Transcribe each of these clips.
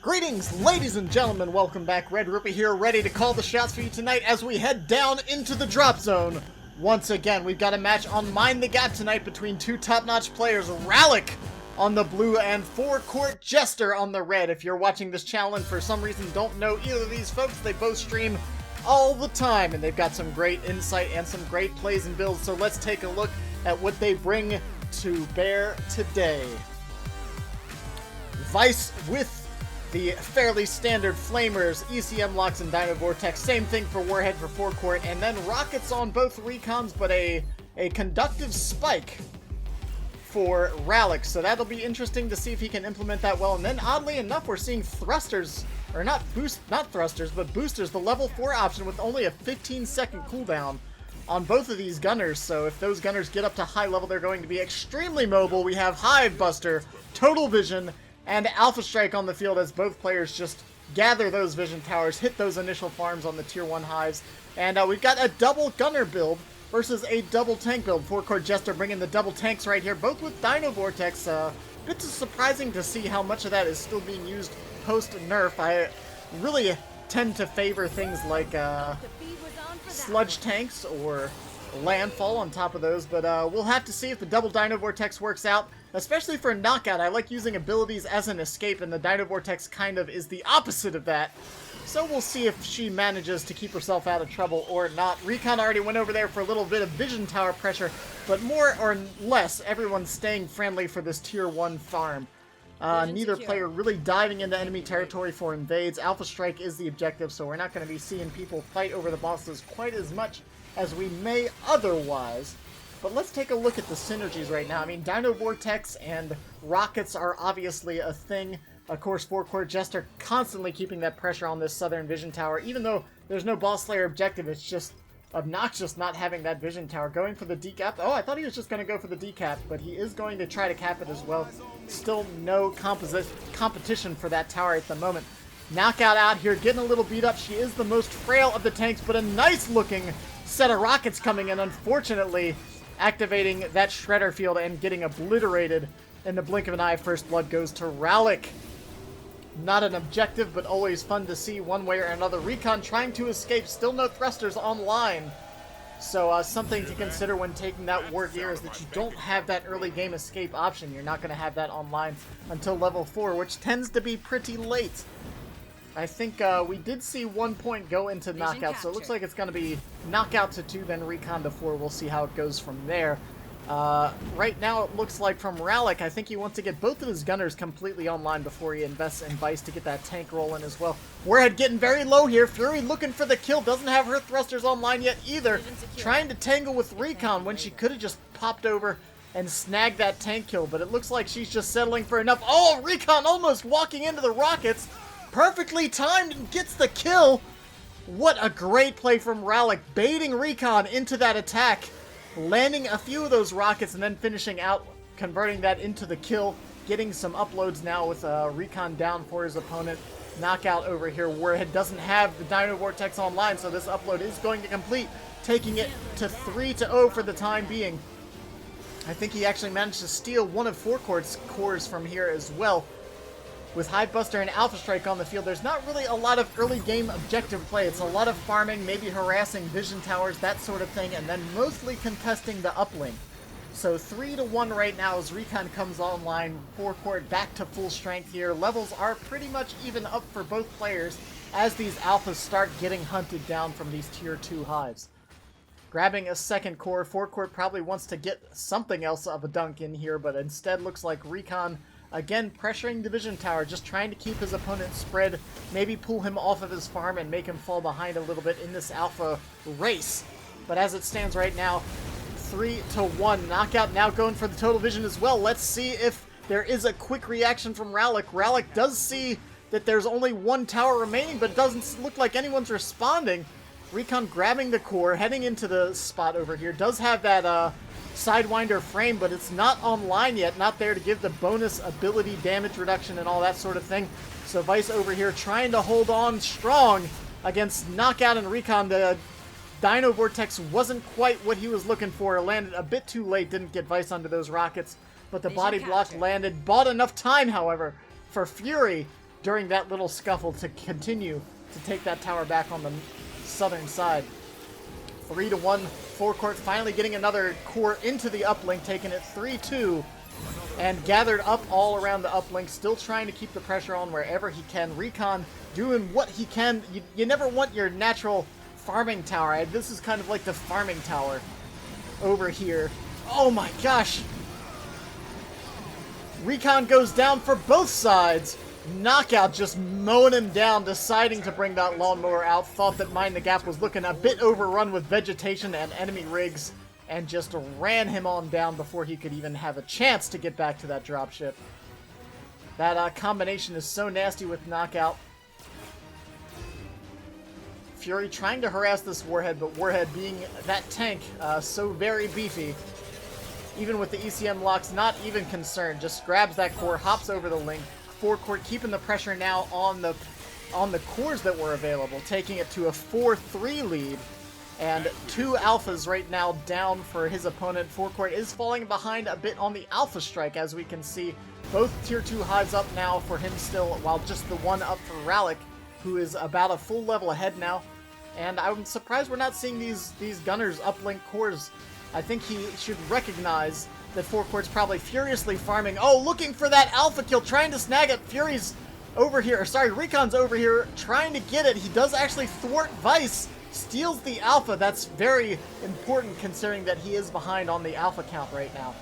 Greetings, ladies and gentlemen, welcome back. Red-Rupee here, ready to call the shots for you tonight as we head down into the drop zone. Once again, we've got a match on Mind the Gap tonight between two top-notch players, Ralik on the blue and FourCourtJester on the red. If you're watching this channel and for some reason don't know either of these folks, they both stream all the time, and they've got some great insight and some great plays and builds, so let's take a look at what they bring to bear today. Vice with the fairly standard Flamers, ECM locks, and Dino Vortex. Same thing for Warhead for FourCourt, and then Rockets on both Recons, but a conductive spike for Ralik. So that'll be interesting to see if he can implement that well. And then oddly enough, we're seeing thrusters, or not thrusters, but boosters, the level 4 option with only a 15-second cooldown on both of these gunners. So if those gunners get up to high level, they're going to be extremely mobile. We have Hive Buster, Total Vision, and Alpha Strike on the field as both players just gather those vision towers, hit those initial farms on the tier 1 hives. And we've got a double gunner build versus a double tank build. FourCourtJester bringing the double tanks right here, both with Dino Vortex. Bit surprising to see how much of that is still being used post-nerf. I really tend to favor things like sludge tanks or landfall on top of those, but we'll have to see if the double Dino Vortex works out. Especially for knockout, I like using abilities as an escape, and the Dino Vortex kind of is the opposite of that. So we'll see if she manages to keep herself out of trouble or not. Recon already went over there for a little bit of vision tower pressure, but more or less, everyone's staying friendly for this tier 1 farm. Neither player really diving into enemy territory for invades. Alpha Strike is the objective, so we're not going to be seeing people fight over the bosses quite as much as we may otherwise. But let's take a look at the synergies right now. I mean, Dino Vortex and Rockets are obviously a thing. Of course, FourCourtJester constantly keeping that pressure on this Southern Vision Tower. Even though there's no Boss Slayer objective, it's just obnoxious not having that Vision Tower. Going for the decap. Oh, I thought he was just going to go for the decap, but he is going to try to cap it as well. Still no competition for that tower at the moment. Knockout out here, getting a little beat up. She is the most frail of the tanks, but a nice-looking set of rockets coming in. Unfortunately, activating that shredder field and getting obliterated in the blink of an eye. First blood goes to Ralik. Not an objective, but always fun to see one way or another. Recon trying to escape, still no thrusters online. So something to consider when taking that war gear is that you don't have that early game escape option. You're not going to have that online until level 4, which tends to be pretty late. I think we did see 1 point go into knockout, so it looks like it's going to be knockout to 2, then recon to 4. We'll see how it goes from there. Right now it looks like from Ralik, I think he wants to get both of his gunners completely online before he invests in Vice to get that tank rolling as well. Warhead getting very low here. Fury looking for the kill. Doesn't have her thrusters online yet either. Trying to tangle with Recon when she could have just popped over and snagged that tank kill, but it looks like she's just settling for enough. Oh, Recon almost walking into the Rockets. Perfectly timed and gets the kill. What a great play from Ralik, baiting Recon into that attack, landing a few of those rockets and then finishing out, converting that into the kill, getting some uploads now with Recon down for his opponent. Knockout over here. Warhead doesn't have the Dino Vortex online, so this upload is going to complete, taking it to 3-0 for the time being. I think he actually managed to steal one of FourCourt's cores from here as well. With Hive Buster and Alpha Strike on the field, there's not really a lot of early game objective play. It's a lot of farming, maybe harassing vision towers, that sort of thing, and then mostly contesting the uplink. So 3-1 right now as Recon comes online. FourCourt back to full strength here. Levels are pretty much even up for both players as these alphas start getting hunted down from these tier 2 hives. Grabbing a second core. FourCourt probably wants to get something else of a dunk in here, but instead looks like Recon again pressuring the vision tower, just trying to keep his opponent spread, maybe pull him off of his farm and make him fall behind a little bit in this alpha race. But as it stands right now, 3-1. Knockout now going for the total vision as well. Let's see if there is a quick reaction from Ralik. Ralik does see that there's only one tower remaining, but it doesn't look like anyone's responding. Recon grabbing the core, heading into the spot over here. Does have that Sidewinder frame, but it's not online yet, not there to give the bonus ability damage reduction and all that sort of thing. So Vice over here trying to hold on strong against Knockout and Recon. The Dino Vortex wasn't quite what he was looking for. It landed a bit too late, didn't get Vice onto those rockets, but the body block landed. Bought enough time, however, for Fury during that little scuffle to continue to take that tower back on the southern side. 3-1, FourCourt finally getting another core into the uplink, taking it 3-2, and gathered up all around the uplink, still trying to keep the pressure on wherever he can. Recon doing what he can. You never want your natural farming tower. This is kind of like the farming tower over here. Oh my gosh! Recon goes down for both sides. Knockout just mowing him down, deciding to bring that lawnmower out. Thought that Mind the Gap was looking a bit overrun with vegetation and enemy rigs, and just ran him on down before he could even have a chance to get back to that dropship. That combination is so nasty with Knockout. Fury trying to harass this Warhead, but Warhead being that tank, so very beefy. Even with the ECM locks, not even concerned. Just grabs that core, hops over the link. FourCourt keeping the pressure now on the cores that were available, taking it to a 4-3 lead. And 2 alphas right now down for his opponent. FourCourt is falling behind a bit on the alpha strike, as we can see. Both tier 2 hives up now for him still, while just the one up for Ralik, who is about a full level ahead now. And I'm surprised we're not seeing these gunners uplink cores. I think he should recognize that FourCourt's probably furiously farming. Oh, looking for that alpha kill, trying to snag it. Fury's over here, sorry, Recon's over here, trying to get it. He does actually thwart Vice, steals the alpha. That's very important considering that he is behind on the alpha count right now.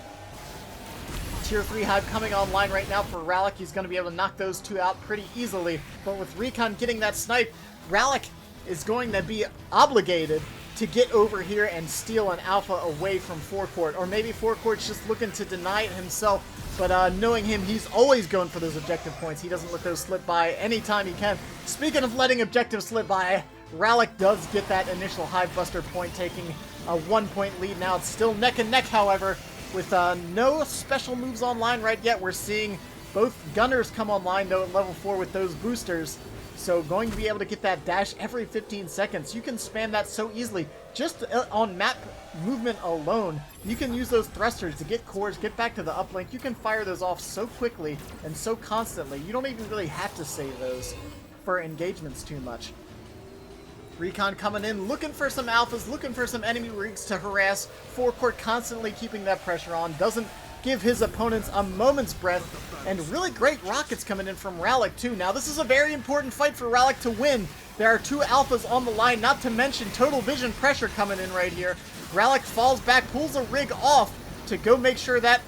Tier 3 hive coming online right now for Ralik. He's going to be able to knock those 2 out pretty easily. But with Recon getting that snipe, Ralik is going to be obligated to get over here and steal an alpha away from FourCourt. Or maybe FourCourt's just looking to deny it himself, but knowing him, he's always going for those objective points. He doesn't let those slip by anytime he can. Speaking of letting objectives slip by, Ralik does get that initial Hive Buster point, taking a 1-point lead now. It's still neck and neck, however, with no special moves online right yet. We're seeing both gunners come online, though, at level 4 with those boosters. So going to be able to get that dash every 15 seconds. You can spam that so easily. Just on map movement alone, you can use those thrusters to get cores, get back to the uplink. You can fire those off so quickly and so constantly. You don't even really have to save those for engagements too much. Recon coming in, looking for some alphas, looking for some enemy rigs to harass. FourCourt constantly keeping that pressure on. Doesn't give his opponents a moment's breath. And really great rockets coming in from Ralik too. Now this is a very important fight for Ralik to win. There are 2 alphas on the line, not to mention total vision pressure coming in right here. Ralik falls back, pulls a rig off to go make sure that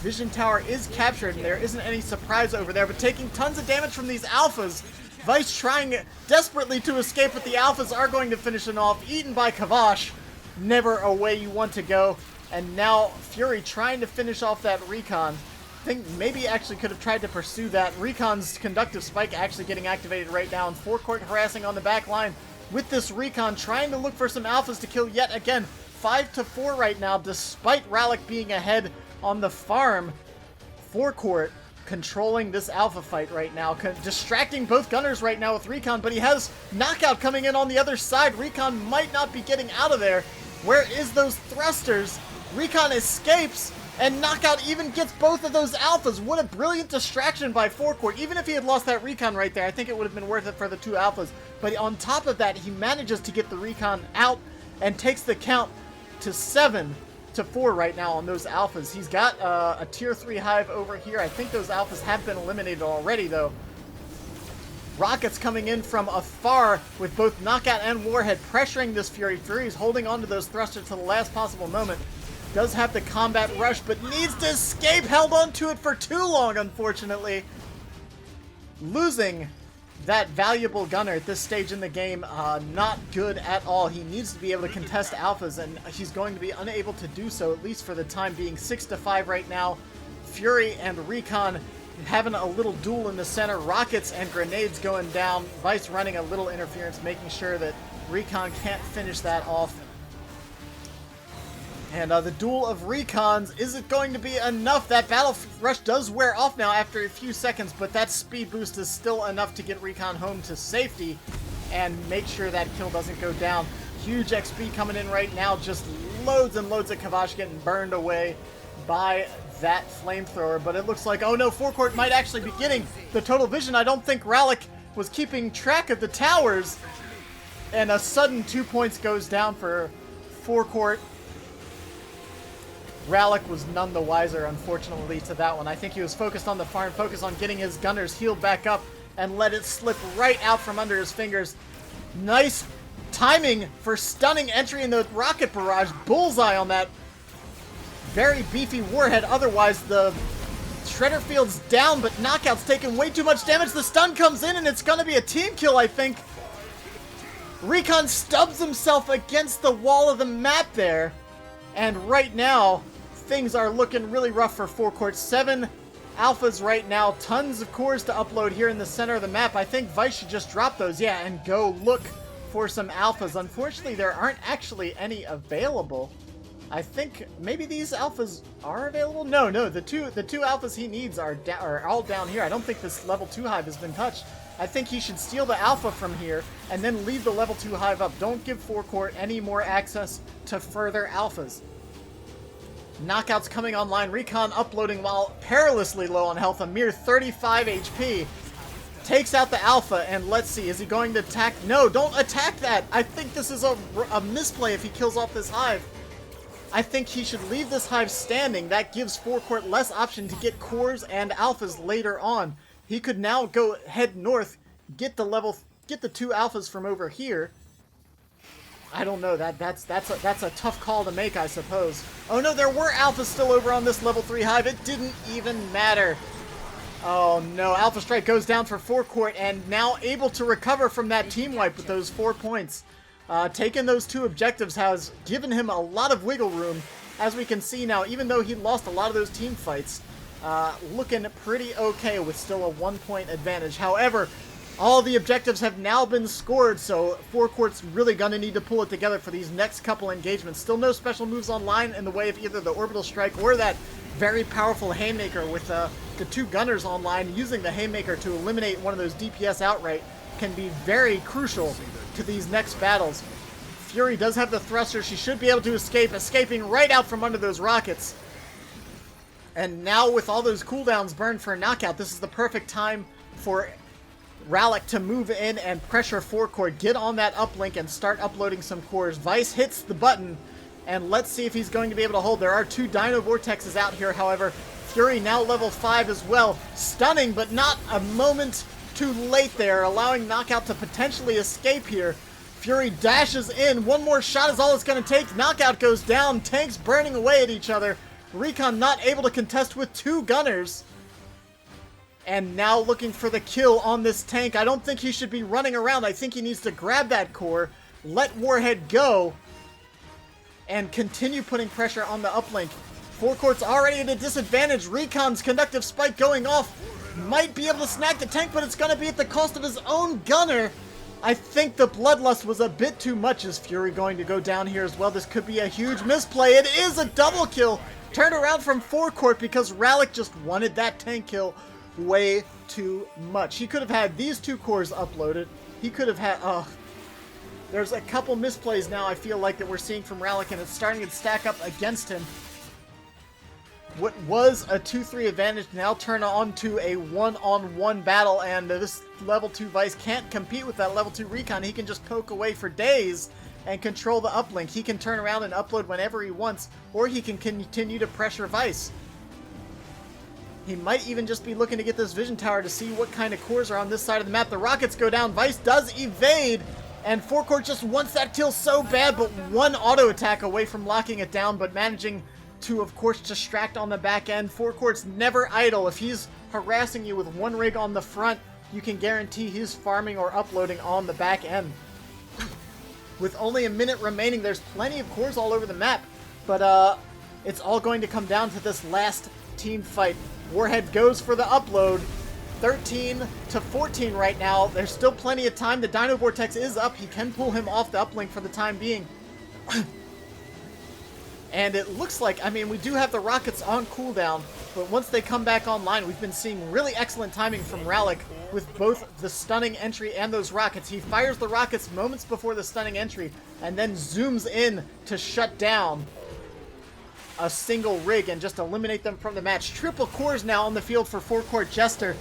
vision tower is captured, and there isn't any surprise over there, but taking tons of damage from these alphas. Vice trying desperately to escape, but the alphas are going to finish it off, eaten by Kavash. Never a way you want to go. And now Fury trying to finish off that Recon. I think maybe actually could have tried to pursue that. Recon's conductive spike actually getting activated right now, and FourCourt harassing on the back line with this Recon, trying to look for some alphas to kill yet again. 5-4 right now, despite Ralik being ahead on the farm. FourCourt controlling this alpha fight right now, distracting both gunners right now with Recon, but he has Knockout coming in on the other side. Recon might not be getting out of there. Where is those thrusters? Recon escapes, and Knockout even gets both of those alphas. What a brilliant distraction by FourCourt. Even if he had lost that Recon right there, I think it would have been worth it for the 2 alphas. But on top of that, he manages to get the Recon out and takes the count to 7-4 right now on those alphas. He's got a tier 3 hive over here. I think those alphas have been eliminated already, though. Rockets coming in from afar with both Knockout and Warhead pressuring this Fury. Fury's holding onto those thrusters to the last possible moment. Does have the combat rush, but needs to escape. Held onto it for too long, unfortunately. Losing that valuable gunner at this stage in the game, not good at all. He needs to be able to contest alphas, and he's going to be unable to do so, at least for the time being. 6-5 right now. Fury and Recon having a little duel in the center. Rockets and grenades going down. Vice running a little interference, making sure that Recon can't finish that off. And the duel of Recons, is it going to be enough? That battle rush does wear off now after a few seconds, but that speed boost is still enough to get Recon home to safety and make sure that kill doesn't go down. Huge XP coming in right now, just loads and loads of Kavash getting burned away by that flamethrower, but it looks like, oh no, FourCourt might actually be getting the total vision. I don't think Ralik was keeping track of the towers, and a sudden 2 points goes down for FourCourt. Ralik was none the wiser, unfortunately, to that one. I think he was focused on the farm, focused on getting his gunners healed back up, and let it slip right out from under his fingers. Nice timing for stunning entry in the rocket barrage. Bullseye on that very beefy warhead. Otherwise, the Shredder field's down, but Knockout's taking way too much damage. The stun comes in, and it's going to be a team kill, I think. Recon stubs himself against the wall of the map there. And right now, things are looking really rough for FourCourt. 7 alphas right now. Tons of cores to upload here in the center of the map. I think Vice should just drop those, yeah, and go look for some alphas. Unfortunately, there aren't actually any available. I think maybe these alphas are available? No, the two alphas he needs are all down here. I don't think this level 2 hive has been touched. I think he should steal the alpha from here and then leave the level 2 hive up. Don't give FourCourt any more access to further alphas. Knockouts coming online. Recon uploading while perilously low on health. A mere 35 HP. Takes out the alpha, and let's see, is he going to attack? No, don't attack that! I think this is a misplay if he kills off this hive. I think he should leave this hive standing. That gives FourCourt less option to get cores and alphas later on. He could now go head north, get the 2 alphas from over here. I don't know, that's a tough call to make, I suppose. Oh no, there were alphas still over on this level 3 hive. It didn't even matter. Oh no, Alpha Strike goes down for FourCourt, and now able to recover from that team wipe with those 4 points. Taking those 2 objectives has given him a lot of wiggle room, as we can see now, even though he lost a lot of those team fights. Looking pretty okay with still a 1-point advantage. However, all the objectives have now been scored, so FourCourt's really going to need to pull it together for these next couple engagements. Still no special moves online in the way of either the Orbital Strike or that very powerful Haymaker with the 2 gunners online. Using the Haymaker to eliminate one of those DPS outright can be very crucial to these next battles. Fury does have the thruster. She should be able to escape, escaping right out from under those rockets. And now with all those cooldowns burned for a knockout, this is the perfect time for Ralik to move in and pressure FourCourt, get on that uplink and start uploading some cores. Vice hits the button, and let's see if he's going to be able to hold. There are 2 Dino Vortexes out here, however. Fury now level 5 as well. Stunning, but not a moment too late there, allowing Knockout to potentially escape here. Fury dashes in. One more shot is all it's going to take. Knockout goes down. Tanks burning away at each other. Recon not able to contest with 2 gunners. And now looking for the kill on this tank. I don't think he should be running around. I think he needs to grab that core, let Warhead go, and continue putting pressure on the uplink. FourCourt's already at a disadvantage. Recon's conductive spike going off. Might be able to snag the tank, but it's going to be at the cost of his own gunner. I think the Bloodlust was a bit too much. Is Fury going to go down here as well? This could be a huge misplay. It is a double kill. Turned around from FourCourt because Ralik just wanted that tank kill way too much. He could have had these 2 cores uploaded. He could have had... There's a couple misplays now, I feel like, that we're seeing from Ralik, and it's starting to stack up against him. What was a 2-3 advantage now turn on to a 1-on-1 battle, and this level 2 Vice can't compete with that level 2 Recon. He can just poke away for days and control the uplink. He can turn around and upload whenever he wants, or he can continue to pressure Vice. He might even just be looking to get this vision tower to see what kind of cores are on this side of the map. The rockets go down. Vice does evade, and FourCourt just wants that kill so bad, but 1 auto attack away from locking it down, but managing to, of course, distract on the back end. FourCourt's never idle. If he's harassing you with 1 rig on the front, you can guarantee he's farming or uploading on the back end. With only a minute remaining, there's plenty of cores all over the map, but it's all going to come down to this last team fight. Warhead goes for the upload. 13 to 14 right now. There's still plenty of time. The Dino Vortex is up. He can pull him off the uplink for the time being. And it looks like, I mean, we do have the rockets on cooldown, but once they come back online, we've been seeing really excellent timing from Ralik with both the stunning entry and those rockets. He fires the rockets moments before the stunning entry and then zooms in to shut down a single rig and just eliminate them from the match. Triple cores now on the field for FourCourtJester.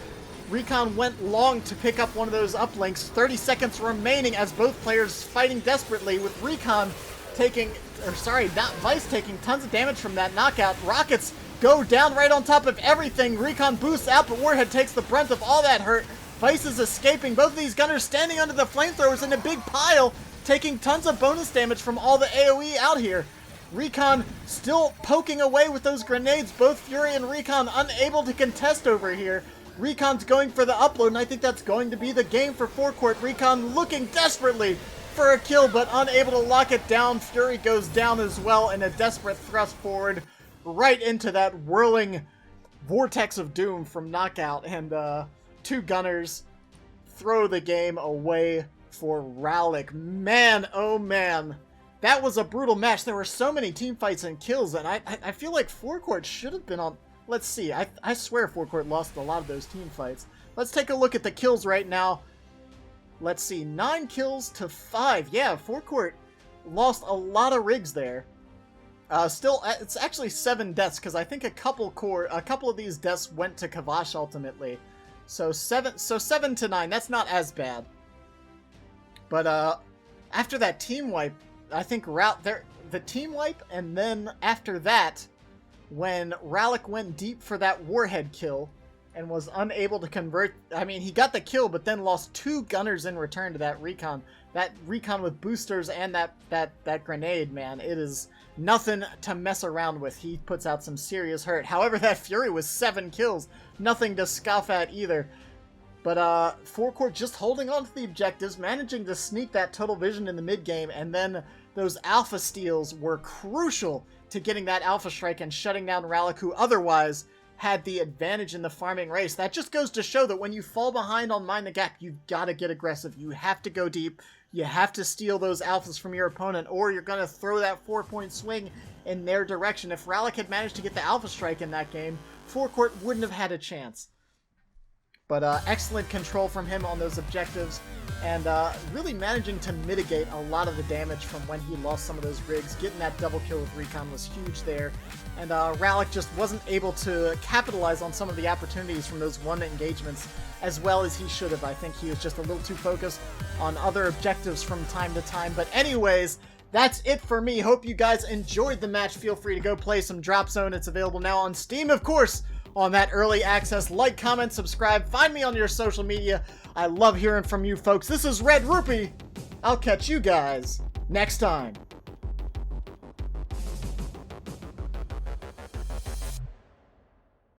Recon went long to pick up one of those uplinks. 30 seconds remaining as both players fighting desperately, with Recon taking, or sorry, not Vice taking tons of damage from that knockout. Rockets go down right on top of everything. Recon boosts out, but Warhead takes the brunt of all that hurt. Vice is escaping. Both of these gunners standing under the flamethrowers in a big pile, taking tons of bonus damage from all the AoE out here. Recon still poking away with those grenades. Both Fury and Recon unable to contest over here. Recon's going for the upload, and I think that's going to be the game for FourCourt. Recon looking desperately for a kill, but unable to lock it down. Fury goes down as well in a desperate thrust forward right into that whirling vortex of doom from Knockout, and two gunners throw the game away for Ralik. Man, oh man, that was a brutal match. There were so many team fights and kills, and I feel like FourCourt should have been on. Let's see. I swear FourCourt lost a lot of those team fights. Let's take a look at the kills right now. Let's see. 9 kills to 5. Yeah, FourCourt lost a lot of rigs there. Still, it's actually 7 deaths, because I think a couple of these deaths went to Kavash ultimately. So 7 to 9. That's not as bad. But after that team wipe, I think the team wipe, and then after that, when Ralik went deep for that Warhead kill and was unable to convert, I mean, he got the kill, but then lost 2 gunners in return to that Recon. That Recon with boosters and that grenade, man, it is nothing to mess around with. He puts out some serious hurt. However, that Fury was 7 kills. Nothing to scoff at either. But FourCourt just holding on to the objectives, managing to sneak that Total Vision in the mid-game, and then those Alpha steals were crucial to getting that Alpha Strike and shutting down Ralik, who otherwise had the advantage in the farming race. That just goes to show that when you fall behind on Mind the Gap, you've got to get aggressive. You have to go deep. You have to steal those Alphas from your opponent, or you're going to throw that 4-point swing in their direction. If Ralik had managed to get the Alpha Strike in that game, FourCourt wouldn't have had a chance. But excellent control from him on those objectives, and really managing to mitigate a lot of the damage from when he lost some of those rigs. Getting that double kill with Recon was huge there, and Ralik just wasn't able to capitalize on some of the opportunities from those one engagements as well as he should have. I think he was just a little too focused on other objectives from time to time. But anyways, that's it for me. Hope you guys enjoyed the match. Feel free to go play some DropZone. It's available now on Steam, of course, on that early access. Like, comment, subscribe. Find me on your social media. I love hearing from you folks. This is Red-Rupee. I'll catch you guys next time.